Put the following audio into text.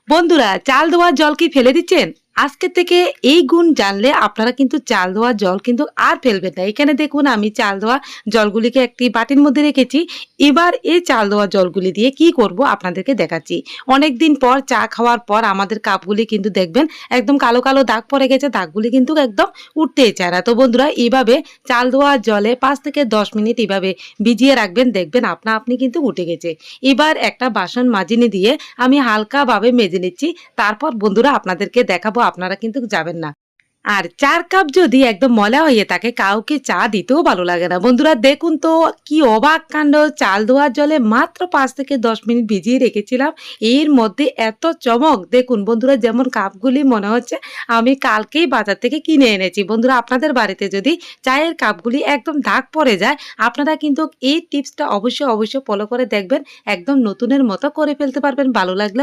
বন্ধুরা, চাল ধোয়ার জল কি ফেলে দিচ্ছেন? আজকে থেকে এই গুণ জানলে আপনারা কিন্তু চাল ধোয়ার জল কিন্তু আর ফেলবেন না। এখানে দেখুন আমি চাল ধোয়া জলগুলিকে একটি বাটির মধ্যে রেখেছি। এবার এই চাল ধোয়া জলগুলি দিয়ে কি করব আপনাদেরকে দেখাচ্ছি। অনেকদিন পর চা খাওয়ার পর আমাদের কাপগুলি কিন্তু দেখবেন একদম কালো, কালো দাগ পড়ে গেছে। দাগগুলি কিন্তু একদম উঠতেই চায় না। তো বন্ধুরা এইভাবে চাল ধোয়ার জলে ৫ থেকে ১০ মিনিট এভাবে ভিজিয়ে রাখবেন, দেখবেন আপনা আপনি কিন্তু উঠে গেছে। এবার একটা বাসন মাজিনি দিয়ে আমি হালকাভাবে মেজে নিচ্ছি। তারপর বন্ধুরা আপনাদেরকে দেখাবো, আপনারা কিন্তু যাবেন না। আর ৪ কাপ যদি একদম ময়লা হয়ে থাকে কাউকে চা দিতেও ভালো লাগে না। বন্ধুরা দেখুন তো কি অবাক কাণ্ড! চাল ধোয়ার জলে মাত্র ৫ থেকে ১০ মিনিট ভিজিয়ে রেখেছিলাম। এর মধ্যে এত চমক! দেখুন বন্ধুরা যেমন কাপগুলি মনে হচ্ছে আমি কালকেই বাজার থেকে কিনে এনেছি। বন্ধুরা আপনাদের বাড়িতে যদি চায়ের কাপগুলি একদম দাগ পড়ে যায়, আপনারা কিন্তু এই টিপসটা অবশ্যই ফলো করে দেখবেন। একদম নতুনের মতো করে ফেলতে পারবেন। ভালো লাগলে